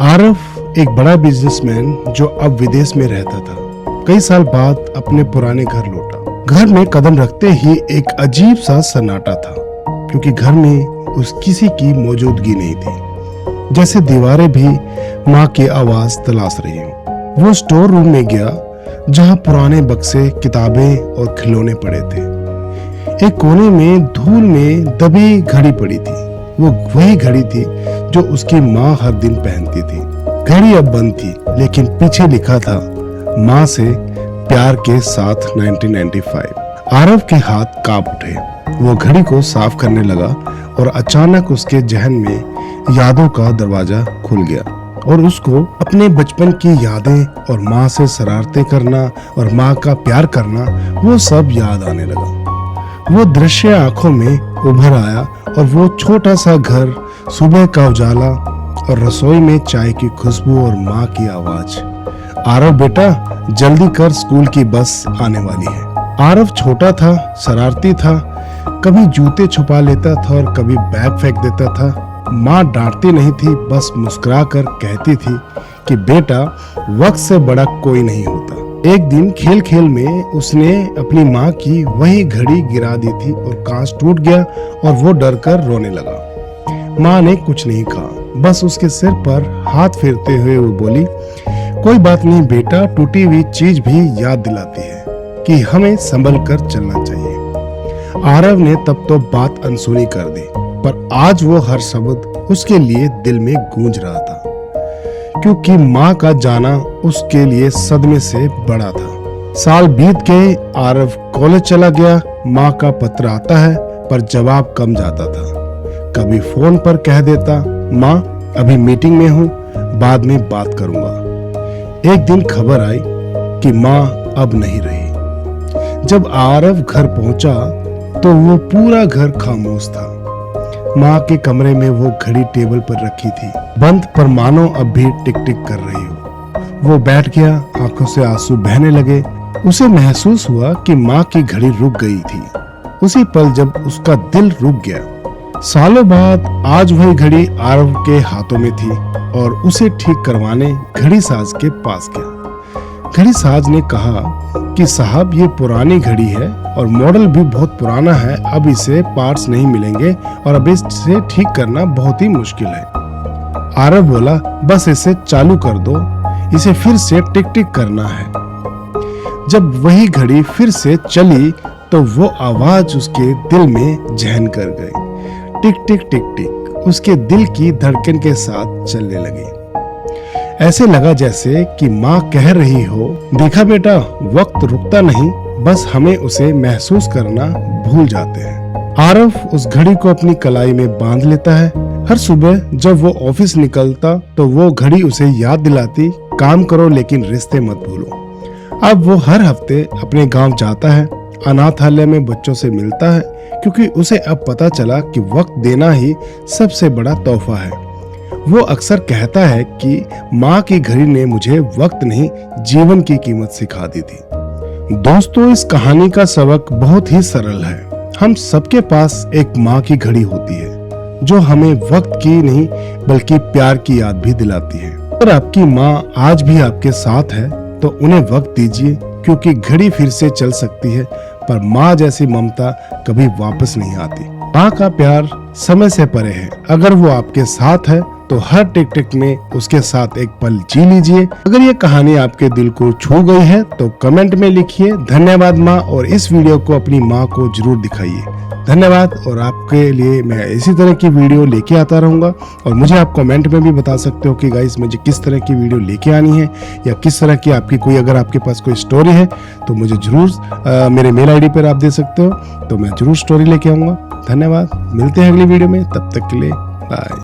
आरफ एक बड़ा बिजनेसमैन जो अब विदेश में रहता था, कई साल बाद अपने पुराने घर लौटा। घर में कदम रखते ही एक अजीब सा सन्नाटा था, क्योंकि घर में उस किसी की मौजूदगी नहीं थी। जैसे दीवारें भी माँ की आवाज तलाश रही हो। वो स्टोर रूम में गया, जहाँ पुराने बक्से, किताबें और खिलौने पड़े थे। एक कोने में धूल में दबी घड़ी पड़ी थी। वो वही घड़ी थी जो उसकी माँ हर दिन पहनती थी। घड़ी अब बंद थी, लेकिन पीछे लिखा था, माँ से प्यार के साथ 1995। आरव के हाथ कांप उठे। वो घड़ी को साफ करने लगा और अचानक उसके जहन में यादों का दरवाजा खुल गया और उसको अपने बचपन की यादें और माँ से शरारतें करना और माँ का प्यार करना, वो सब याद आने लगा। वो दृश्य आंखों में उभर आया और वो छोटा सा घर, सुबह का उजाला और रसोई में चाय की खुशबू और माँ की आवाज। आरव बेटा, जल्दी कर, स्कूल की बस आने वाली है। आरव छोटा था, शरारती था, कभी जूते छुपा लेता था और कभी बैग फेंक देता था। माँ डांटती नहीं थी, बस मुस्कुरा कर कहती थी कि बेटा, वक्त से बड़ा कोई नहीं होता। एक दिन खेल खेल में उसने अपनी माँ की वही घड़ी गिरा दी थी और कांच टूट गया और वो डर कर रोने लगा। माँ ने कुछ नहीं कहा, बस उसके सिर पर हाथ फेरते हुए वो बोली, कोई बात नहीं बेटा, टूटी हुई चीज भी याद दिलाती है कि हमें संभल कर चलना चाहिए। आरव ने तब तो बात अनसुनी कर दी, पर आज वो हर शब्द उसके लिए दिल में गूंज रहा था, क्योंकि माँ का जाना उसके लिए सदमे से बड़ा था। साल बीत गए, आरव कॉलेज चला गया। माँ का पत्र आता है, पर जवाब कम जाता था। कभी फोन पर कह देता, माँ अभी मीटिंग में हूँ, बाद में बात करूंगा। एक दिन खबर आई कि माँ अब नहीं रही। जब आरव घर पहुंचा तो वो पूरा घर खामोश था। माँ के कमरे में वो घड़ी टेबल पर रखी थी, बंद, पर मानो अब भी टिक टिक कर रही हो। वो बैठ गया, आंखों से आंसू बहने लगे। उसे महसूस हुआ कि माँ की घड़ी रुक गई थी, उसी पल जब उसका दिल रुक गया। सालों बाद आज वही घड़ी आरव के हाथों में थी और उसे ठीक करवाने घड़ी साज के पास गया। घड़ी साज ने कहा कि साहब, ये पुरानी घड़ी है और मॉडल भी बहुत पुराना है, अब इसे पार्ट्स नहीं मिलेंगे और अब इसे ठीक करना बहुत ही मुश्किल है। आरव बोला, बस इसे चालू कर दो, इसे फिर से टिक टिक करना है। जब वही घड़ी फिर से चली तो वो आवाज उसके दिल में जहन कर गई। टिक टिक टिक टिक उसके दिल की धड़कन के साथ चलने लगी। ऐसे लगा जैसे कि माँ कह रही हो, देखा बेटा, वक्त रुकता नहीं, बस हमें उसे महसूस करना भूल जाते हैं। आरव उस घड़ी को अपनी कलाई में बांध लेता है। हर सुबह जब वो ऑफिस निकलता तो वो घड़ी उसे याद दिलाती, काम करो लेकिन रिश्ते मत भूलो। अब वो हर हफ्ते अपने गांव जाता है, अनाथालय में बच्चों से मिलता है, क्योंकि उसे अब पता चला कि वक्त देना ही सबसे बड़ा तोहफा है। वो अक्सर कहता है कि माँ की घड़ी ने मुझे वक्त नहीं, जीवन की कीमत सिखा दी थी। दोस्तों, इस कहानी का सबक बहुत ही सरल है। हम सबके पास एक माँ की घड़ी होती है जो हमें वक्त की नहीं बल्कि प्यार की याद भी दिलाती है। अगर आपकी माँ आज भी आपके साथ है तो उन्हें वक्त दीजिए, क्योंकि घड़ी फिर से चल सकती है, पर माँ जैसी ममता कभी वापस नहीं आती। माँ का प्यार समय से परे है। अगर वो आपके साथ है तो हर टिक टिक में उसके साथ एक पल जी लीजिए। अगर ये कहानी आपके दिल को छू गई है तो कमेंट में लिखिए, धन्यवाद माँ, और इस वीडियो को अपनी माँ को जरूर दिखाइए। धन्यवाद। और आपके लिए मैं इसी तरह की वीडियो लेके आता रहूंगा, और मुझे आप कमेंट में भी बता सकते हो कि गाइस मुझे किस तरह की वीडियो लेके आनी है, या किस तरह की आपकी कोई, अगर आपके पास कोई स्टोरी है तो मुझे जरूर मेरे मेल आईडी पर आप दे सकते हो, तो मैं जरूर स्टोरी लेके आऊंगा। धन्यवाद। मिलते हैं अगली वीडियो में, तब तक के लिए बाय।